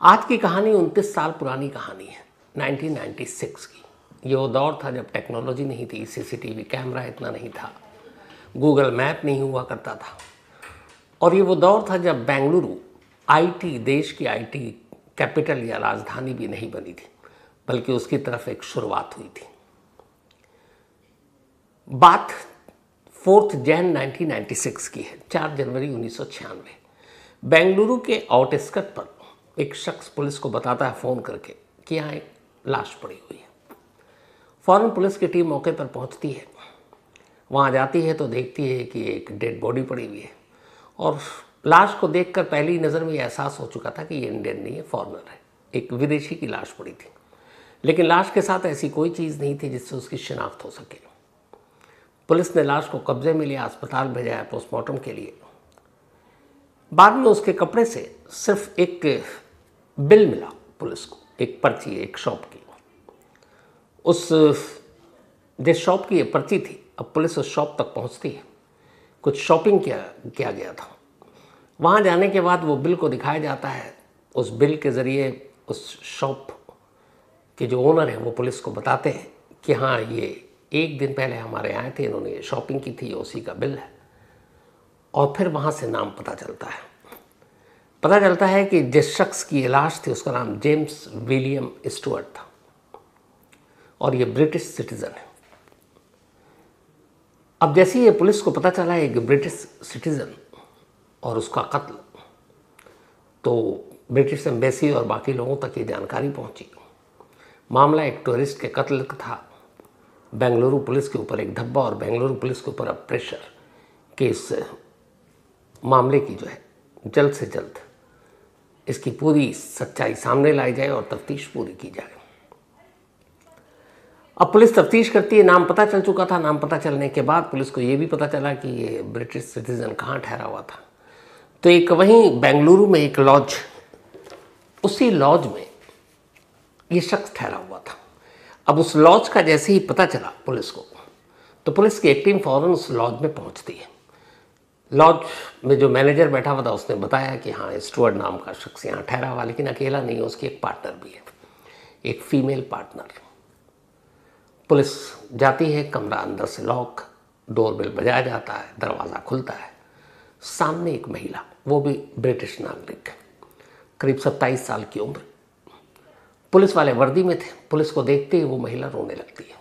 आज की कहानी 29 साल पुरानी कहानी है, 1996 की। ये वो दौर था जब टेक्नोलॉजी नहीं थी, सीसीटीवी कैमरा इतना नहीं था, गूगल मैप नहीं हुआ करता था। और ये वो दौर था जब बेंगलुरु आईटी, देश की आईटी कैपिटल या राजधानी भी नहीं बनी थी, बल्कि उसकी तरफ एक शुरुआत हुई थी। बात 4 जैन 1996 की है, 4 जनवरी 1996। बेंगलुरु के आउटस्कर्ट पर एक शख्स पुलिस को बताता है फ़ोन करके कि यहाँ एक लाश पड़ी हुई है। फ़ौरन पुलिस की टीम मौके पर पहुँचती है। वहाँ जाती है तो देखती है कि एक डेड बॉडी पड़ी हुई है, और लाश को देखकर पहली नज़र में ये एहसास हो चुका था कि ये इंडियन नहीं है, फॉरेनर है। एक विदेशी की लाश पड़ी थी, लेकिन लाश के साथ ऐसी कोई चीज़ नहीं थी जिससे उसकी शिनाख्त हो सके। पुलिस ने लाश को कब्जे में लिया, अस्पताल भेजा पोस्टमार्टम के लिए। बाद में उसके कपड़े से सिर्फ एक बिल मिला पुलिस को, एक पर्ची, एक शॉप की। उस जिस शॉप की ये पर्ची थी, अब पुलिस उस शॉप तक पहुंचती है। कुछ शॉपिंग किया गया था। वहाँ जाने के बाद वो बिल को दिखाया जाता है। उस बिल के ज़रिए उस शॉप के जो ओनर हैं वो पुलिस को बताते हैं कि हाँ, ये एक दिन पहले हमारे आए थे, इन्होंने ये शॉपिंग की थी, उसी का बिल है। और फिर वहाँ से नाम पता चलता है कि जिस शख्स की ये लाश थी उसका नाम जेम्स विलियम स्टुअर्ट था, और ये ब्रिटिश सिटीज़न है। अब जैसे ही ये पुलिस को पता चला एक ब्रिटिश सिटीज़न और उसका कत्ल, तो ब्रिटिश एम्बेसी और बाकी लोगों तक ये जानकारी पहुंची। मामला एक टूरिस्ट के कत्ल का था। बेंगलुरु पुलिस के ऊपर एक धब्बा, और बेंगलुरु पुलिस के ऊपर अब प्रेशर कि इस मामले की जो है जल्द से जल्द इसकी पूरी सच्चाई सामने लाई जाए और तफ्तीश पूरी की जाए। अब पुलिस तफ्तीश करती है। नाम पता चल चुका था। नाम पता चलने के बाद पुलिस को ये भी पता चला कि ये ब्रिटिश सिटीज़न कहाँ ठहरा हुआ था। तो एक वहीं बेंगलुरु में एक लॉज, उसी लॉज में ये शख्स ठहरा हुआ था। अब उस लॉज का जैसे ही पता चला पुलिस को, तो पुलिस की एक टीम फ़ौरन उस लॉज में पहुंचती है। लॉज में जो मैनेजर बैठा हुआ था उसने बताया कि हाँ, स्टुअर्ट नाम का शख्स यहाँ ठहरा हुआ, लेकिन अकेला नहीं है, उसकी एक पार्टनर भी है, एक फीमेल पार्टनर। पुलिस जाती है, कमरा अंदर से लॉक, डोरबेल बजाया जाता है, दरवाज़ा खुलता है। सामने एक महिला, वो भी ब्रिटिश नागरिक, करीब 27 साल की उम्र, पुलिस वाले वर्दी में थे। पुलिस को देखते ही वो महिला रोने लगती है।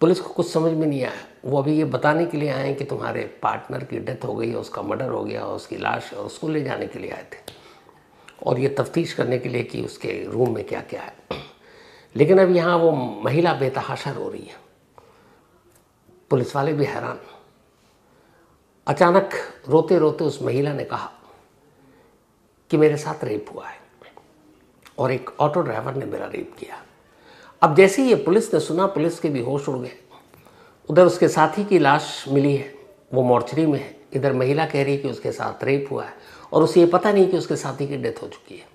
पुलिस को कुछ समझ में नहीं आया। वो अभी ये बताने के लिए आए हैं कि तुम्हारे पार्टनर की डेथ हो गई है, उसका मर्डर हो गया, उसकी लाश और उसको ले जाने के लिए आए थे, और ये तफ्तीश करने के लिए कि उसके रूम में क्या क्या है। लेकिन अब यहाँ वो महिला बेतहाशा रो रही है। पुलिस वाले भी हैरान। अचानक रोते रोते उस महिला ने कहा कि मेरे साथ रेप हुआ है और एक ऑटो ड्राइवर ने मेरा रेप किया। अब जैसे ही ये पुलिस ने सुना, पुलिस के भी होश उड़ गए। उधर उसके साथी की लाश मिली है, वो मॉर्चरी में है। इधर महिला कह रही है कि उसके साथ रेप हुआ है, और उसे ये पता नहीं कि उसके साथी की डेथ हो चुकी है।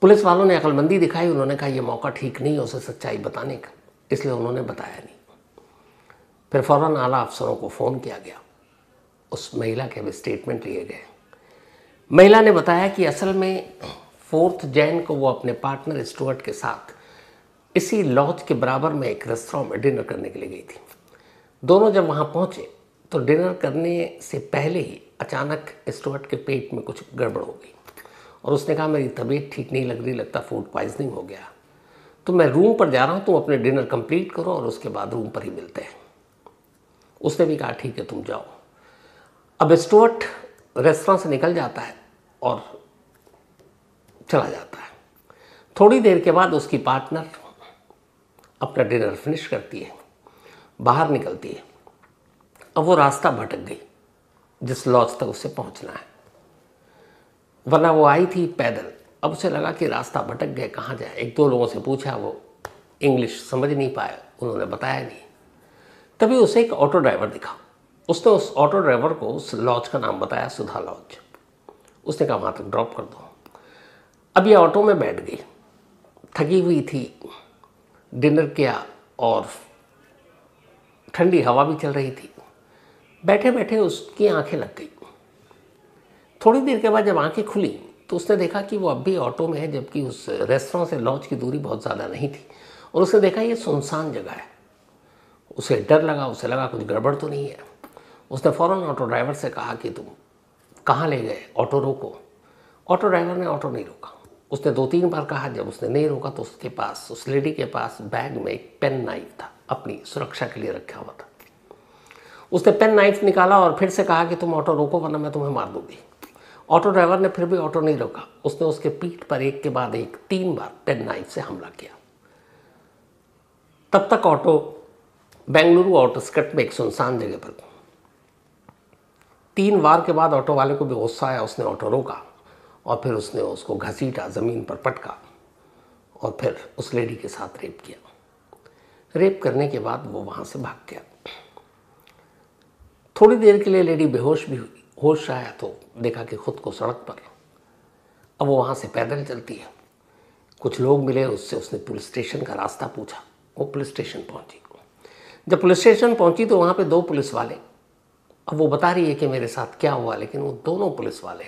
पुलिस वालों ने अक्लमंदी दिखाई। उन्होंने कहा ये मौका ठीक नहीं है उसे सच्चाई बताने का, इसलिए उन्होंने बताया नहीं। फिर फ़ौरन आला अफसरों को फ़ोन किया गया। उस महिला के भी स्टेटमेंट लिए गए। महिला ने बताया कि असल में 4 जैन को वो अपने पार्टनर स्टुअर्ट के साथ इसी लॉज के बराबर में एक रेस्टोरेंट में डिनर करने के लिए गई थी। दोनों जब वहाँ पहुँचे तो डिनर करने से पहले ही अचानक स्टुअर्ट के पेट में कुछ गड़बड़ हो गई, और उसने कहा मेरी तबीयत ठीक नहीं लग रही, लगता फूड पॉइजनिंग हो गया, तो मैं रूम पर जा रहा हूँ, तुम अपने डिनर कंप्लीट करो और उसके बाद रूम पर ही मिलते हैं। उसने भी कहा ठीक है, तुम जाओ। अब स्टुअर्ट रेस्टोरेंट से निकल जाता है और चला जाता है। थोड़ी देर के बाद उसकी पार्टनर अपना डिनर फिनिश करती है, बाहर निकलती है। अब वो रास्ता भटक गई जिस लॉज तक उसे पहुंचना है, वरना वो आई थी पैदल। अब उसे लगा कि रास्ता भटक गए, कहाँ जाए। एक दो लोगों से पूछा, वो इंग्लिश समझ नहीं पाए, उन्होंने बताया नहीं। तभी उसे एक ऑटो ड्राइवर दिखा। उसने उस ऑटो ड्राइवर को उस लॉज का नाम बताया, सुधा लॉज। उसने कहा वहाँ तक ड्रॉप कर दो। अब ये ऑटो में बैठ गई, थकी हुई थी, डिनर किया और ठंडी हवा भी चल रही थी। बैठे बैठे उसकी आंखें लग गई। थोड़ी देर के बाद जब आंखें खुली तो उसने देखा कि वो अब भी ऑटो में है, जबकि उस रेस्टोरेंट से लॉज की दूरी बहुत ज़्यादा नहीं थी। और उसने देखा ये सुनसान जगह है। उसे डर लगा, उसे लगा कुछ गड़बड़ तो नहीं है। उसने फ़ौरन ऑटो ड्राइवर से कहा कि तुम कहाँ ले गए, ऑटो रोको। ऑटो ड्राइवर ने ऑटो नहीं रोका। उसने 2-3 बार कहा, जब उसने नहीं रोका तो उसके पास, उस लेडी के पास बैग में एक पेन नाइफ था, अपनी सुरक्षा के लिए रखा हुआ था। उसने पेन नाइफ निकाला और फिर से कहा कि तुम ऑटो रोको वरना मैं तुम्हें मार दूंगी। ऑटो ड्राइवर ने फिर भी ऑटो नहीं रोका। उसने उसके पीठ पर एक के बाद एक 3 बार पेन नाइफ से हमला किया। तब तक ऑटो बेंगलुरु आउटस्कर्ट में एक सुनसान जगह पर। 3 वार के बाद ऑटो वाले को भी गुस्सा आया। उसने ऑटो रोका और फिर उसने उसको घसीटा, ज़मीन पर पटका और फिर उस लेडी के साथ रेप किया। रेप करने के बाद वो वहाँ से भाग गया। थोड़ी देर के लिए लेडी बेहोश भी हुई। होश आया तो देखा कि खुद को सड़क पर। अब वो वहाँ से पैदल चलती है। कुछ लोग मिले, उससे उसने पुलिस स्टेशन का रास्ता पूछा। वो पुलिस स्टेशन पहुँची। जब पुलिस स्टेशन पहुँची तो वहाँ पे 2 पुलिस वाले, अब वो बता रही है कि मेरे साथ क्या हुआ, लेकिन वो दोनों पुलिस वाले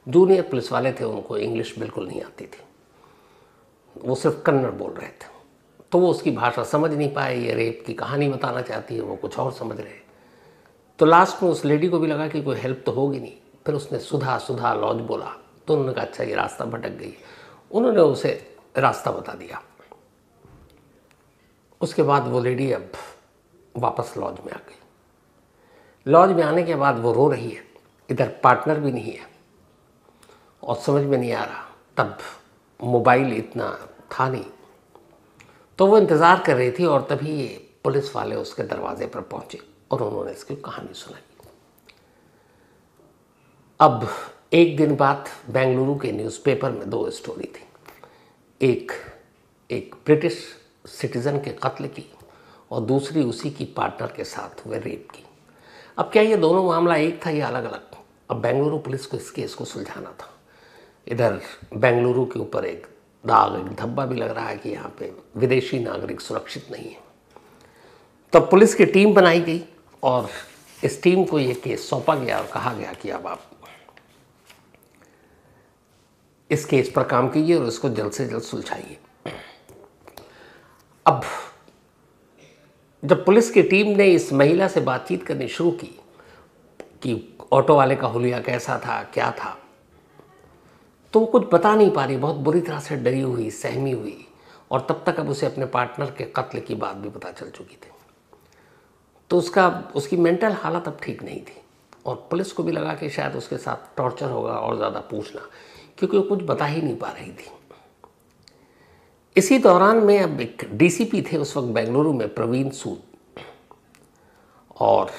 जूनियर पुलिस वाले थे, उनको इंग्लिश बिल्कुल नहीं आती थी, वो सिर्फ कन्नड़ बोल रहे थे। तो वो उसकी भाषा समझ नहीं पाए। ये रेप की कहानी बताना चाहती है, वो कुछ और समझ रहे। तो लास्ट में उस लेडी को भी लगा कि कोई हेल्प तो होगी नहीं। फिर उसने सुधा सुधा लॉज बोला तो उन्होंने कहा अच्छा ये रास्ता भटक गई। उन्होंने उसे रास्ता बता दिया। उसके बाद वो लेडी अब वापस लॉज में आ गई। लॉज में आने के बाद वो रो रही है, इधर पार्टनर भी नहीं है और समझ में नहीं आ रहा, तब मोबाइल इतना था नहीं, तो वो इंतज़ार कर रही थी। और तभी ये पुलिस वाले उसके दरवाजे पर पहुंचे और उन्होंने इसकी कहानी सुनाई। अब एक दिन बाद बेंगलुरु के न्यूज़पेपर में 2 स्टोरी थी। एक ब्रिटिश सिटीज़न के कत्ल की और दूसरी उसी की पार्टनर के साथ हुए रेप की। अब क्या ये दोनों मामला एक था या अलग अलग? अब बेंगलुरु पुलिस को इस केस को सुलझाना था। इधर बेंगलुरु के ऊपर एक दाग, एक धब्बा भी लग रहा है कि यहाँ पे विदेशी नागरिक सुरक्षित नहीं है। तब पुलिस की टीम बनाई गई और इस टीम को ये केस सौंपा गया और कहा गया कि अब आप इस केस पर काम कीजिए और इसको जल्द से जल्द सुलझाइए। अब जब पुलिस की टीम ने इस महिला से बातचीत करनी शुरू की कि ऑटो वाले का हुलिया कैसा था, क्या था, तो वो कुछ बता नहीं पा रही, बहुत बुरी तरह से डरी हुई, सहमी हुई। और तब तक अब उसे अपने पार्टनर के कत्ल की बात भी पता चल चुकी थी। तो उसकी मेंटल हालत अब ठीक नहीं थी और पुलिस को भी लगा कि शायद उसके साथ टॉर्चर होगा और ज़्यादा पूछना, क्योंकि वो कुछ बता ही नहीं पा रही थी। इसी दौरान में अब एक डीसीपी थे उस वक्त बेंगलुरु में, प्रवीण सूद, और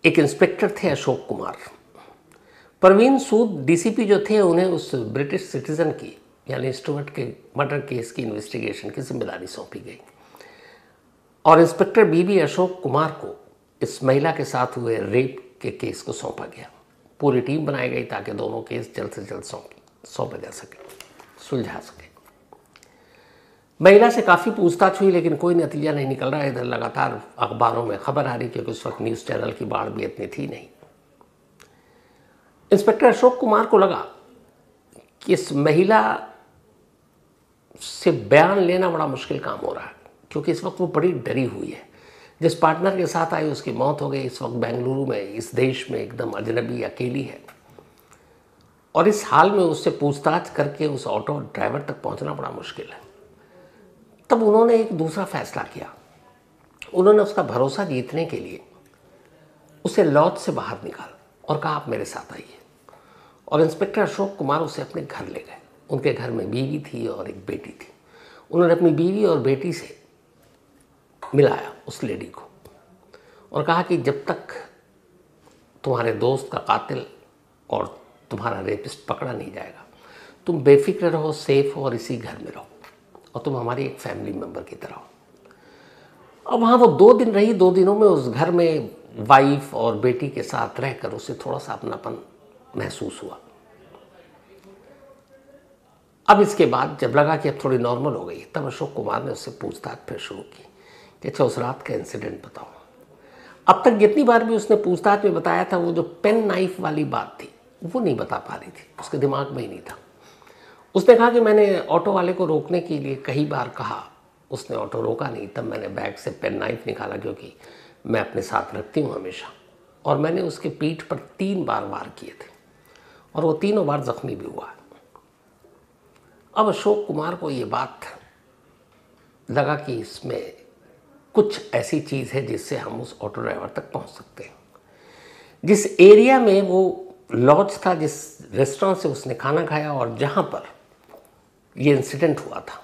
एक इंस्पेक्टर थे अशोक कुमार। प्रवीण सूद डीसीपी जो थे, उन्हें उस ब्रिटिश सिटीज़न की यानी स्टुअर्ट के मर्डर केस की इन्वेस्टिगेशन की जिम्मेदारी सौंपी गई और इंस्पेक्टर बीबी अशोक कुमार को इस महिला के साथ हुए रेप के केस को सौंपा गया। पूरी टीम बनाई गई ताकि दोनों केस जल्द से जल्द सौंपे जा सके, सुलझा सके। महिला से काफ़ी पूछताछ हुई लेकिन कोई नतीजा नहीं निकल रहा है। इधर लगातार अखबारों में खबर आ रही, क्योंकि उस वक्त न्यूज़ चैनल की बाढ़ भी इतनी थी नहीं। इंस्पेक्टर अशोक कुमार को लगा कि इस महिला से बयान लेना बड़ा मुश्किल काम हो रहा है, क्योंकि इस वक्त वो बड़ी डरी हुई है। जिस पार्टनर के साथ आई उसकी मौत हो गई। इस वक्त बेंगलुरु में, इस देश में एकदम अजनबी, अकेली है और इस हाल में उससे पूछताछ करके उस ऑटो ड्राइवर तक पहुंचना बड़ा मुश्किल है। तब उन्होंने एक दूसरा फैसला किया। उन्होंने उसका भरोसा जीतने के लिए उसे लॉज से बाहर निकाला और कहा आप मेरे साथ आइए। और इंस्पेक्टर अशोक कुमार उसे अपने घर ले गए। उनके घर में बीवी थी और एक बेटी थी। उन्होंने अपनी बीवी और बेटी से मिलाया उस लेडी को और कहा कि जब तक तुम्हारे दोस्त का कातिल और तुम्हारा रेपिस्ट पकड़ा नहीं जाएगा, तुम बेफिक्र रहो, सेफ हो और इसी घर में रहो और तुम हमारी एक फैमिली मेम्बर की तरह हो। अब वहाँ वो 2 दिन रही। 2 दिनों में उस घर में वाइफ और बेटी के साथ रहकर उसे थोड़ा सा अपनापन महसूस हुआ। अब इसके बाद जब लगा कि अब थोड़ी नॉर्मल हो गई, तब अशोक कुमार ने उससे पूछताछ फिर शुरू की कि अच्छा उस रात का इंसिडेंट बताओ। अब तक जितनी बार भी उसने पूछताछ में बताया था, वो जो पेन नाइफ वाली बात थी वो नहीं बता पा रही थी, उसके दिमाग में ही नहीं था। उसने कहा कि मैंने ऑटो वाले को रोकने के लिए कई बार कहा, उसने ऑटो रोका नहीं। तब मैंने बैग से पेन नाइफ निकाला जो कि मैं अपने साथ रखती हूँ हमेशा, और मैंने उसके पीठ पर 3 बार वार किए थे और वो तीनों बार जख्मी भी हुआ। अब अशोक कुमार को ये बात लगा कि इसमें कुछ ऐसी चीज़ है जिससे हम उस ऑटो ड्राइवर तक पहुंच सकते हैं। जिस एरिया में वो लॉज था, जिस रेस्टोरेंट से उसने खाना खाया और जहां पर ये इंसिडेंट हुआ था,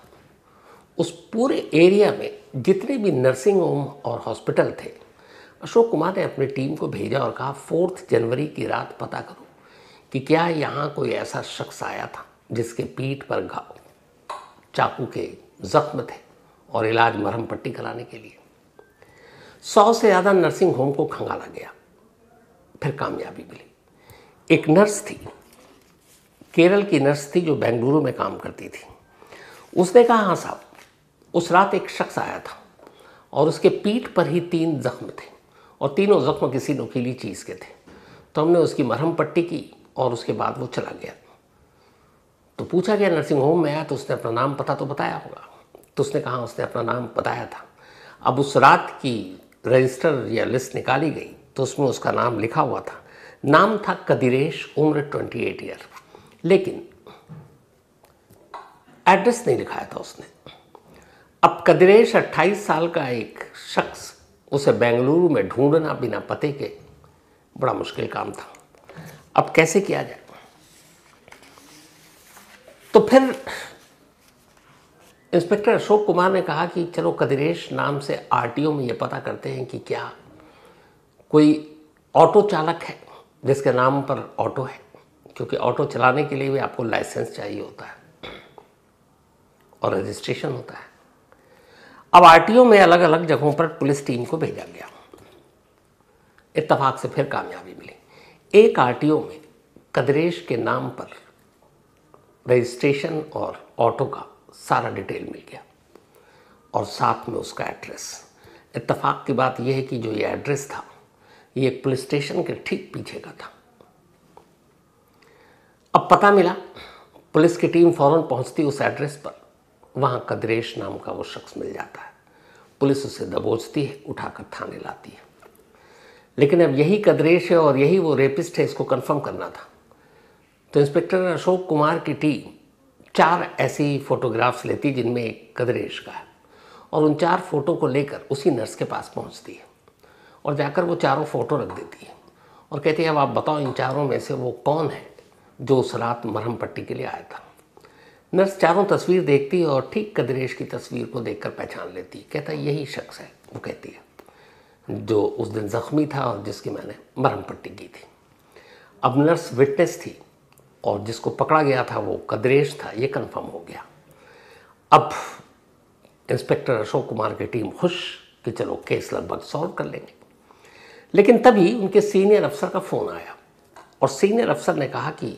उस पूरे एरिया में जितने भी नर्सिंग होम और हॉस्पिटल थे, अशोक कुमार ने अपनी टीम को भेजा और कहा 4 जनवरी की रात पता करो कि क्या यहाँ कोई ऐसा शख्स आया था जिसके पीठ पर घाव, चाकू के जख्म थे और इलाज मरहम पट्टी कराने के लिए। 100 से ज़्यादा नर्सिंग होम को खंगाला गया, फिर कामयाबी मिली। एक नर्स थी, केरल की नर्स थी जो बेंगलुरु में काम करती थी। उसने कहा हाँ साहब, उस रात एक शख्स आया था और उसके पीठ पर ही 3 जख्म थे और तीनों जख्म किसी नुकीली चीज़ के थे। तो हमने उसकी मरहम पट्टी की और उसके बाद वो चला गया। तो पूछा गया नर्सिंग होम में आया तो उसने अपना नाम पता तो बताया होगा। तो उसने कहा उसने अपना नाम बताया था। अब उस रात की रजिस्टर या लिस्ट निकाली गई तो उसमें उसका नाम लिखा हुआ था। नाम था कदिरेश, उम्र 28 ईयर, लेकिन एड्रेस नहीं लिखाया था उसने। अब कदिरेश 28 साल का एक शख्स, उसे बेंगलुरु में ढूंढना बिना पते के बड़ा मुश्किल काम था। अब कैसे किया जाए? तो फिर इंस्पेक्टर अशोक कुमार ने कहा कि चलो कदिरेश नाम से आरटीओ में ये पता करते हैं कि क्या कोई ऑटो चालक है जिसके नाम पर ऑटो है, क्योंकि ऑटो चलाने के लिए भी आपको लाइसेंस चाहिए होता है और रजिस्ट्रेशन होता है। अब आरटीओ में अलग अलग जगहों पर पुलिस टीम को भेजा गया। इत्तेफाक से फिर कामयाबी मिली। एक आरटीओ में कदिरेश के नाम पर रजिस्ट्रेशन और ऑटो का सारा डिटेल मिल गया और साथ में उसका एड्रेस। इत्तेफाक की बात यह है कि जो ये एड्रेस था ये एक पुलिस स्टेशन के ठीक पीछे का था। अब पता मिला, पुलिस की टीम फौरन पहुंचती उस एड्रेस पर, वहां कदिरेश नाम का वो शख्स मिल जाता है। पुलिस उसे दबोचती है, उठाकर थाने लाती है। लेकिन अब यही कदिरेश है और यही वो रेपिस्ट है, इसको कंफर्म करना था। तो इंस्पेक्टर अशोक कुमार की टीम 4 ऐसी फोटोग्राफ्स लेती जिनमें एक कदिरेश का है और उन 4 फोटो को लेकर उसी नर्स के पास पहुंचती है और जाकर वो चारों फोटो रख देती है और कहती है अब आप बताओ इन चारों में से वो कौन है जो उस रात मरहम पट्टी के लिए आया था। नर्स चारों तस्वीर देखती है और ठीक कदिरेश की तस्वीर को देखकर पहचान लेती है। कहता है यही शख्स है, वो कहती है, जो उस दिन ज़ख्मी था और जिसकी मैंने मरहम पट्टी की थी। अब नर्स विटनेस थी और जिसको पकड़ा गया था वो कदिरेश था, ये कंफर्म हो गया। अब इंस्पेक्टर अशोक कुमार की टीम खुश कि चलो केस लगभग सॉल्व कर लेंगे। लेकिन तभी उनके सीनियर अफसर का फ़ोन आया और सीनियर अफसर ने कहा कि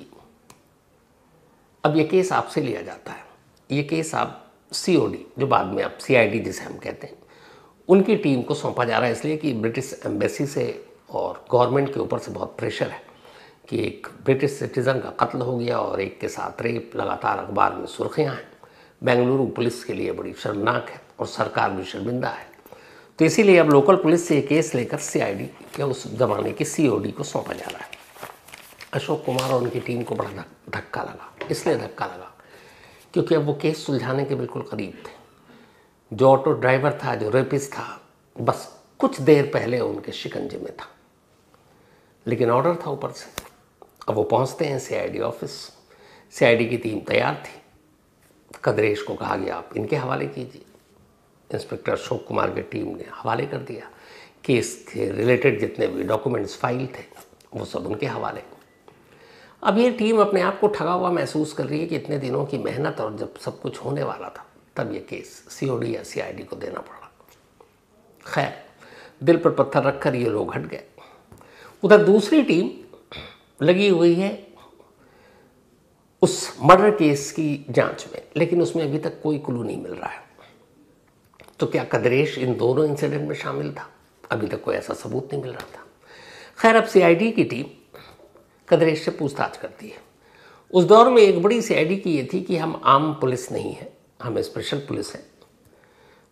अब ये केस आपसे लिया जाता है, ये केस आप सीओडी, जो बाद में आप सीआईडी जिसे हम कहते हैं, उनकी टीम को सौंपा जा रहा है, इसलिए कि ब्रिटिश एम्बेसी से और गवर्नमेंट के ऊपर से बहुत प्रेशर है कि एक ब्रिटिश सिटीज़न का कत्ल हो गया और एक के साथ रेप, लगातार अखबार में सुर्खियाँ हैं। बेंगलुरु पुलिस के लिए बड़ी शर्मनाक है और सरकार भी शर्मिंदा है। तो इसीलिए अब लोकल पुलिस से ये केस लेकर सीआईडी या उस ज़माने की सीओडी को सौंपा जा रहा है। अशोक कुमार और उनकी टीम को बड़ा धक्का लगा। इसलिए धक्का लगा क्योंकि अब वो केस सुलझाने के बिल्कुल करीब थे। जो ऑटो ड्राइवर था, जो रेपिस्ट था, बस कुछ देर पहले उनके शिकंजे में था, लेकिन ऑर्डर था ऊपर से। अब वो पहुंचते हैं सीआईडी ऑफिस। सीआईडी की टीम तैयार थी। कदिरेश को कहा गया आप इनके हवाले कीजिए। इंस्पेक्टर अशोक कुमार की टीम ने हवाले कर दिया। केस के रिलेटेड जितने भी डॉक्यूमेंट्स फाइल थे वो सब उनके हवाले। अब ये टीम अपने आप को ठगा हुआ महसूस कर रही है कि इतने दिनों की मेहनत और जब सब कुछ होने वाला था तब ये केस सीओडी या सीआईडी को देना पड़ा। खैर, दिल पर पत्थर रखकर ये लोग हट गए। उधर दूसरी टीम लगी हुई है उस मर्डर केस की जांच में, लेकिन उसमें अभी तक कोई क्लू नहीं मिल रहा है। तो क्या कदिरेश इन दोनों इंसिडेंट में शामिल था? अभी तक कोई ऐसा सबूत नहीं मिल रहा था। खैर, अब सीआईडी की टीम कदरेश से पूछताछ करती है। उस दौर में एक बड़ी सीआईडी की ये थी कि हम आम पुलिस नहीं है, हम स्पेशल पुलिस है,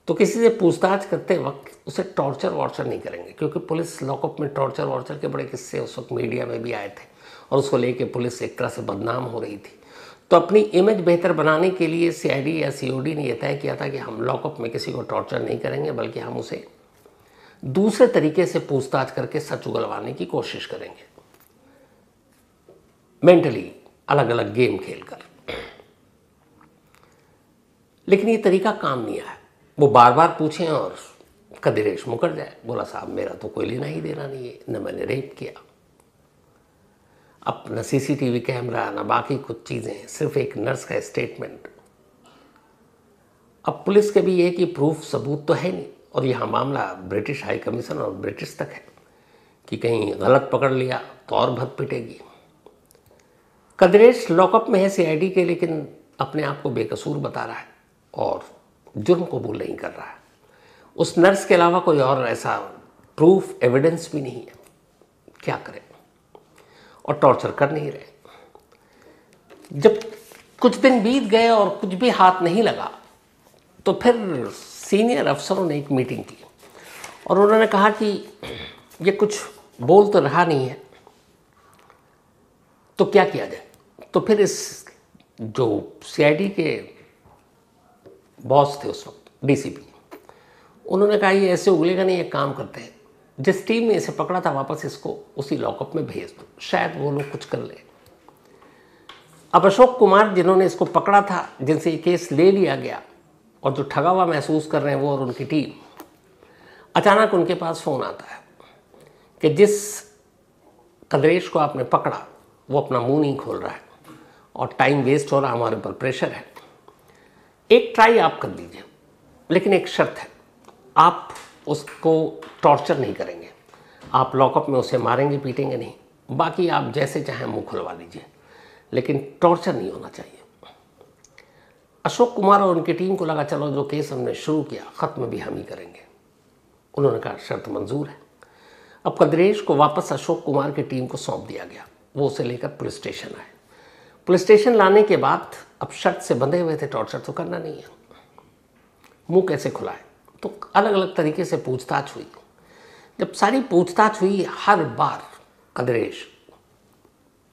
तो किसी से पूछताछ करते वक्त उसे टॉर्चर वॉर्चर नहीं करेंगे, क्योंकि पुलिस लॉकअप में टॉर्चर वॉर्चर के बड़े किस्से उस वक्त मीडिया में भी आए थे और उसको लेके पुलिस एक तरह से बदनाम हो रही थी। तो अपनी इमेज बेहतर बनाने के लिए सीआईडी या सीओडी ने यह तय किया था कि हम लॉकअप में किसी को टॉर्चर नहीं करेंगे, बल्कि हम उसे दूसरे तरीके से पूछताछ करके सच उगलवाने की कोशिश करेंगे, मेंटली अलग अलग गेम खेलकर। लेकिन ये तरीका काम नहीं आया। वो बार बार पूछें और कदरेश मुकर जाए, बोला साहब मेरा तो कोई लेना ही देना नहीं है, न मैंने रेप किया, अब न सीसीटीवी कैमरा न बाकी कुछ चीज़ें, सिर्फ एक नर्स का स्टेटमेंट। अब पुलिस के भी ये कि प्रूफ सबूत तो है नहीं, और यहाँ मामला ब्रिटिश हाई कमीशन और ब्रिटिश तक है कि कहीं गलत पकड़ लिया तो और भग पिटेगी। कदरेश लॉकअप में है सीआईडी के, लेकिन अपने आप को बेकसूर बता रहा है और जुर्म कबूल नहीं कर रहा है। उस नर्स के अलावा कोई और ऐसा प्रूफ एविडेंस भी नहीं है, क्या करें, और टॉर्चर कर नहीं रहे। जब कुछ दिन बीत गए और कुछ भी हाथ नहीं लगा, तो फिर सीनियर अफसरों ने एक मीटिंग की और उन्होंने कहा कि ये कुछ बोल तो रहा नहीं है, तो क्या किया जाए। तो फिर इस जो सीआईडी के बॉस थे उस वक्त, डीसीपी, उन्होंने कहा ये ऐसे उगलेगा नहीं, एक काम करते हैं, जिस टीम ने इसे पकड़ा था वापस इसको उसी लॉकअप में भेज दो, शायद वो लोग कुछ कर ले। अब अशोक कुमार जिन्होंने इसको पकड़ा था, जिनसे ये केस ले लिया गया और जो ठगा हुआ महसूस कर रहे हैं वो और उनकी टीम, अचानक उनके पास फ़ोन आता है कि जिस कदरेश को आपने पकड़ा वो अपना मुंह नहीं खोल रहा है और टाइम वेस्ट हो रहा, हमारे ऊपर प्रेशर है, एक ट्राई आप कर दीजिए, लेकिन एक शर्त है, आप उसको टॉर्चर नहीं करेंगे, आप लॉकअप में उसे मारेंगे पीटेंगे नहीं, बाकी आप जैसे चाहें मुंह खुलवा लीजिए, लेकिन टॉर्चर नहीं होना चाहिए। अशोक कुमार और उनकी टीम को लगा चलो जो केस हमने शुरू किया ख़त्म भी हम ही करेंगे। उन्होंने कहा शर्त मंजूर है। अब कदरेश को वापस अशोक कुमार की टीम को सौंप दिया गया, वो उसे लेकर पुलिस स्टेशन आए। पुलिस स्टेशन लाने के बाद अब शर्त से बंधे हुए थे, टॉर्चर तो करना नहीं है, मुंह कैसे खुलाए, तो अलग अलग तरीके से पूछताछ हुई। जब सारी पूछताछ हुई, हर बार कदरेश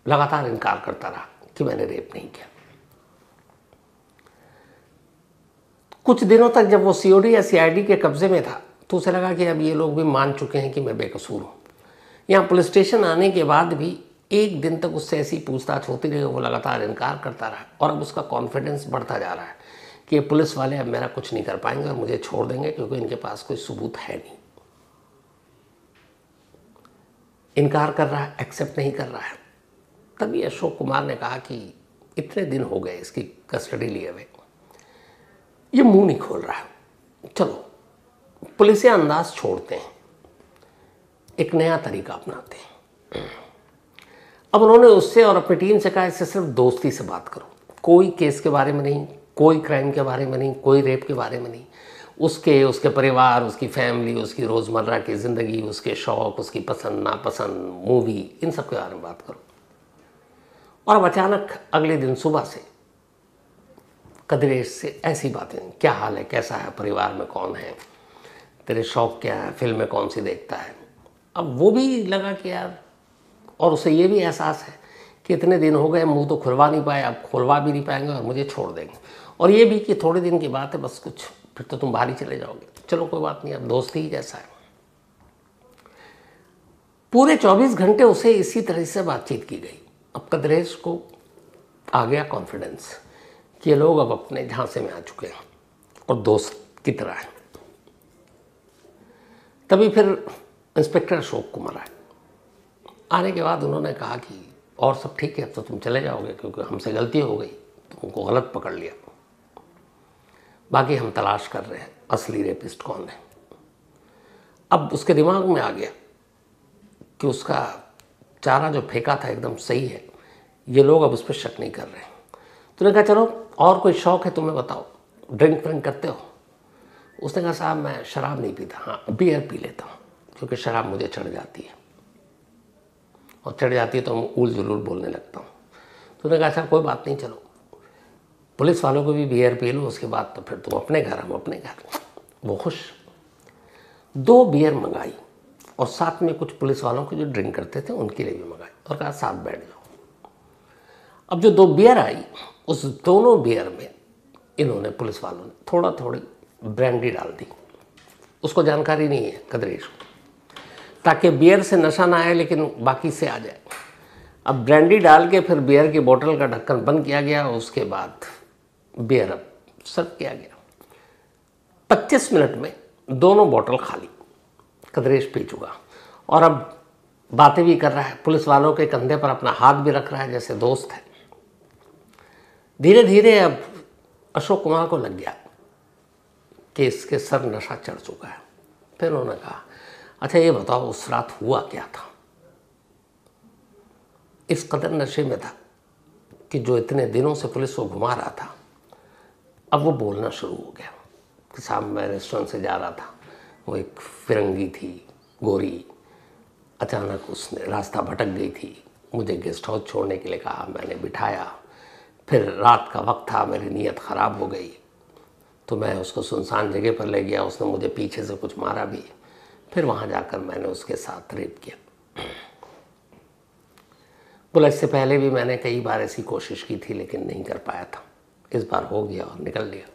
लगातार इनकार करता रहा कि मैंने रेप नहीं किया। कुछ दिनों तक जब वो सीओडी या सीआईडी के कब्जे में था, तो उसे लगा कि अब ये लोग भी मान चुके हैं कि मैं बेकसूर हूँ। यहाँ पुलिस स्टेशन आने के बाद भी एक दिन तक उससे ऐसी पूछताछ होती रही, वो लगातार इनकार करता रहा और अब उसका कॉन्फिडेंस बढ़ता जा रहा है कि ये पुलिस वाले अब मेरा कुछ नहीं कर पाएंगे और मुझे छोड़ देंगे, क्योंकि इनके पास कोई सबूत है नहीं। इनकार कर रहा है, एक्सेप्ट नहीं कर रहा है। तभी अशोक कुमार ने कहा कि इतने दिन हो गए इसकी कस्टडी लिए हुए, ये मुंह नहीं खोल रहा है, चलो पुलिस अंदाज छोड़ते हैं, एक नया तरीका अपनाते हैं। अब उन्होंने उससे और अपनी टीम से कहा इससे सिर्फ दोस्ती से बात करो, कोई केस के बारे में नहीं, कोई क्राइम के बारे में नहीं, कोई रेप के बारे में नहीं, उसके परिवार, उसकी फैमिली, उसकी रोज़मर्रा की ज़िंदगी, उसके शौक़, उसकी पसंद नापसंद, मूवी, इन सब के बारे में बात करो। और अब अचानक अगले दिन सुबह से कदरेश से ऐसी बातें, क्या हाल है, कैसा है, परिवार में कौन है, तेरे शौक़ क्या है, फिल्में कौन सी देखता है। अब वो भी लगा कि यार, और उसे ये भी एहसास है कि इतने दिन हो गए, मुंह तो खुलवा नहीं पाए, अब खुलवा भी नहीं पाएंगे और मुझे छोड़ देंगे, और ये भी कि थोड़े दिन की बात है बस, कुछ फिर तो तुम बाहर ही चले जाओगे, चलो कोई बात नहीं, अब दोस्ती ही जैसा है। पूरे 24 घंटे उसे इसी तरह से बातचीत की गई। अब कदरेश को आ गया कॉन्फिडेंस कि ये लोग अब अपने झांसे में आ चुके हैं और दोस्त की तरह है। तभी फिर इंस्पेक्टर अशोक कुमार आए। आने के बाद उन्होंने कहा कि और सब ठीक है, अब तो तुम चले जाओगे, क्योंकि हमसे गलती हो गई, तुमको गलत पकड़ लिया, बाकी हम तलाश कर रहे हैं असली रेपिस्ट कौन है। अब उसके दिमाग में आ गया कि उसका चारा जो फेंका था एकदम सही है, ये लोग अब उस पर शक नहीं कर रहे हैं। तो उन्होंने कहा चलो और कोई शौक़ है तुम्हें बताओ, ड्रिंक व्रिंक करते हो। उसने कहा साहब मैं शराब नहीं पीता, हाँ बियर पी लेता हूँ, क्योंकि शराब मुझे चढ़ जाती है। और चढ़ जाती है तो हम उल जुलूल बोलने लगता हूँ। तो उन्होंने कहा अच्छा कोई बात नहीं, चलो पुलिस वालों को भी बियर पी लो, उसके बाद तो फिर तुम अपने घर, हम अपने घर। वो खुश। 2 बियर मंगाई और साथ में कुछ पुलिस वालों को जो ड्रिंक करते थे उनके लिए भी मंगाई और कहा साथ बैठ जाओ। अब जो 2 बियर आई, उस दोनों बियर में इन्होंने, पुलिस वालों ने थोड़ा थोड़ी ब्रांडी डाल दी। उसको जानकारी नहीं है कदरेश को, ताकि बियर से नशा ना आए लेकिन बाकी से आ जाए। अब ब्रांडी डाल के फिर बियर की बोतल का ढक्कन बंद किया गया, उसके बाद बियर अब सर्व किया गया। 25 मिनट में दोनों बोतल खाली, कदरेश पी चुका और अब बातें भी कर रहा है, पुलिस वालों के कंधे पर अपना हाथ भी रख रहा है जैसे दोस्त है। धीरे धीरे अब अशोक कुमार को लग गया कि इसके सर नशा चढ़ चुका है। फिर उन्होंने कहा अच्छा ये बताओ उस रात हुआ क्या था। इस कदर नशे में था कि जो इतने दिनों से पुलिस को घुमा रहा था, अब वो बोलना शुरू हो गया कि साहब मैं रेस्टोरेंट से जा रहा था, वो एक फिरंगी थी गोरी, अचानक उसने रास्ता भटक गई थी, मुझे गेस्ट हाउस छोड़ने के लिए कहा, मैंने बिठाया, फिर रात का वक्त था, मेरी नीयत ख़राब हो गई तो मैं उसको सुनसान जगह पर ले गया, उसने मुझे पीछे से कुछ मारा भी, फिर वहाँ जाकर मैंने उसके साथ रेप किया। बोला इससे पहले भी मैंने कई बार ऐसी कोशिश की थी लेकिन नहीं कर पाया था, इस बार हो गया और निकल लिया।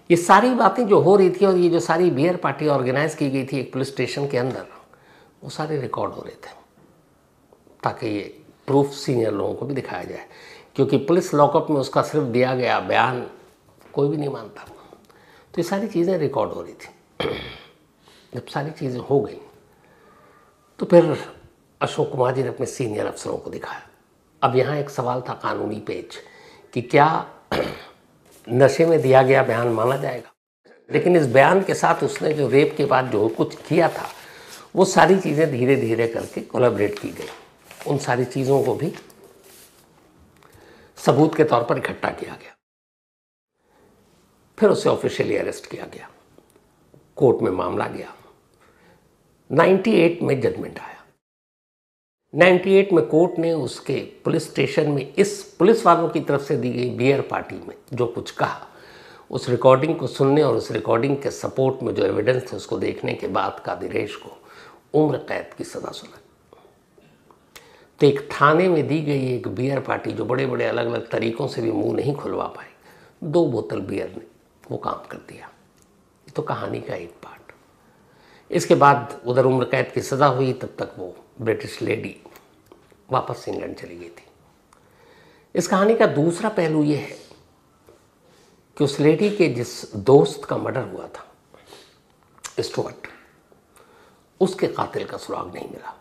ये सारी बातें जो हो रही थी और ये जो सारी बियर पार्टी ऑर्गेनाइज की गई थी एक पुलिस स्टेशन के अंदर, वो सारे रिकॉर्ड हो रहे थे ताकि ये प्रूफ सीनियर लोगों को भी दिखाया जाए, क्योंकि पुलिस लॉकअप में उसका सिर्फ दिया गया बयान कोई भी नहीं मानता। तो ये सारी चीज़ें रिकॉर्ड हो रही थी। जब सारी चीज़ें हो गई तो फिर अशोक कुमार जी ने अपने सीनियर अफसरों को दिखाया। अब यहाँ एक सवाल था कानूनी पेच कि क्या नशे में दिया गया बयान माना जाएगा, लेकिन इस बयान के साथ उसने जो रेप के बाद जो कुछ किया था वो सारी चीज़ें धीरे धीरे करके कोलैबोरेट की गई। उन सारी चीज़ों को भी सबूत के तौर पर इकट्ठा किया गया, फिर उसे ऑफिशियली अरेस्ट किया गया, कोर्ट में मामला गया। 98 में जजमेंट आया। 98 में कोर्ट ने उसके पुलिस स्टेशन में इस पुलिस वालों की तरफ से दी गई बियर पार्टी में जो कुछ कहा, उस रिकॉर्डिंग को सुनने और उस रिकॉर्डिंग के सपोर्ट में जो एविडेंस थे उसको देखने के बाद कादिरेश को उम्र कैद की सज़ा सुनाई। तो एक थाने में दी गई एक बियर पार्टी जो बड़े बड़े अलग अलग तरीक़ों से भी मुंह नहीं खुलवा पाई, 2 बोतल बियर ने वो काम कर दिया। तो कहानी का एक पार्ट। इसके बाद उधर उम्र कैद की सज़ा हुई, तब तक वो ब्रिटिश लेडी वापस इंग्लैंड चली गई थी। इस कहानी का दूसरा पहलू ये है कि उस लेडी के जिस दोस्त का मर्डर हुआ था स्टुअर्ट, उसके कातिल का सुराग नहीं मिला।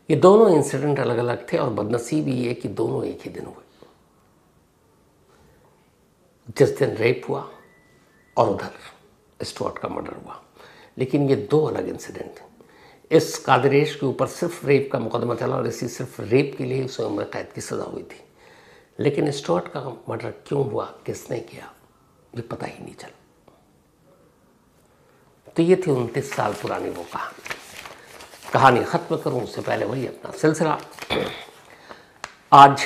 ये दोनों इंसिडेंट अलग अलग थे और बदनसीबी ये कि दोनों एक ही दिन हुए। जिस दिन रेप हुआ और उधर स्टुअर्ट का मर्डर हुआ, लेकिन ये 2 अलग इंसिडेंट थे। इस कादिरेश के ऊपर सिर्फ रेप का मुकदमा चला और इसी सिर्फ रेप के लिए उसे उम्र कैद की सज़ा हुई थी, लेकिन स्टुअर्ट का मर्डर क्यों हुआ, किसने किया, ये पता ही नहीं चला। तो ये थी 29 साल पुरानी वो कहानी ख़त्म करूं उससे पहले वही अपना सिलसिला। आज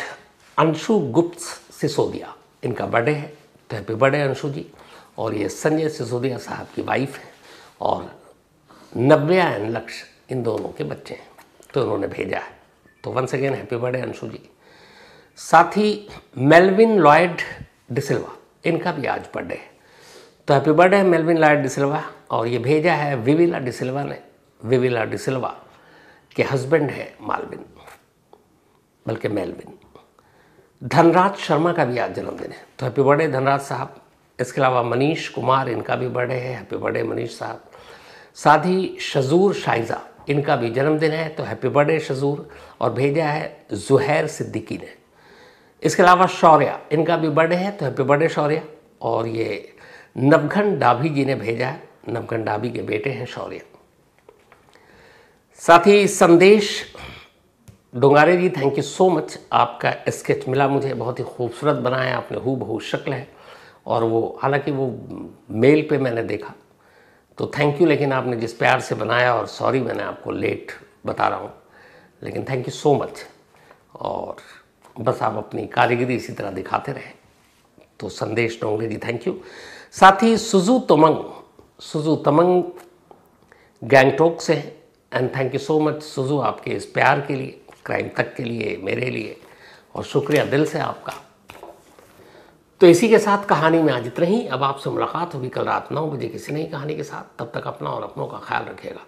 अंशु गुप्त सिसोदिया, इनका बर्थडे है, तो हैप्पी बर्थडे अंशु जी। और ये संजय सिसोदिया साहब की वाइफ है और नव्या एंड लक्ष्य इन दोनों के बच्चे हैं, तो उन्होंने भेजा है। तो once again happy birthday Anshu ji. साथ ही मेल्विन लॉयड डिसिल्वा, इनका भी आज बर्थडे है, तो happy birthday Melvin Lloyd D'Silva. और ये भेजा है विविला डिसिल्वा ने। विविला डिसिल्वा के हस्बैंड है मालविन, बल्कि मेल्विन। धनराज शर्मा का भी आज जन्मदिन है, तो हैप्पी बर्थडे धनराज साहब। इसके अलावा मनीष कुमार, इनका भी बर्थडे है, हैप्पी बर्थडे मनीष साहब। साथ ही शजूर शाइजा, इनका भी जन्मदिन है, तो हैप्पी बर्थडे शजूर। और भेजा है जुहैर सिद्दीकी ने। इसके अलावा शौर्या, इनका भी बर्थडे है, तो हैप्पी बर्थडे शौर्या। और ये नवघन डाभी जी ने भेजा है, नवघन डाभी के बेटे हैं शौर्या। साथ ही संदेश डोंगारे जी, थैंक यू सो मच। आपका स्केच मिला मुझे, बहुत ही खूबसूरत बनाया आपने, हूबहू शक्ल है। और वो हालांकि वो मेल पे मैंने देखा, तो थैंक यू। लेकिन आपने जिस प्यार से बनाया, और सॉरी मैंने आपको लेट बता रहा हूँ, लेकिन थैंक यू सो मच। और बस आप अपनी कारीगरी इसी तरह दिखाते रहें। तो संदेश डोंगरे जी थैंक यू। साथ ही सुजू तमंग गैंगटोक से हैं, and thank you so much Suju आपके इस प्यार के लिए, क्राइम तक के लिए, मेरे लिए, और शुक्रिया दिल से आपका। तो इसी के साथ कहानी में आज इतना ही। अब आपसे मुलाकात होगी कल रात 9 बजे किसी नई कहानी के साथ। तब तक अपना और अपनों का ख्याल रखिएगा।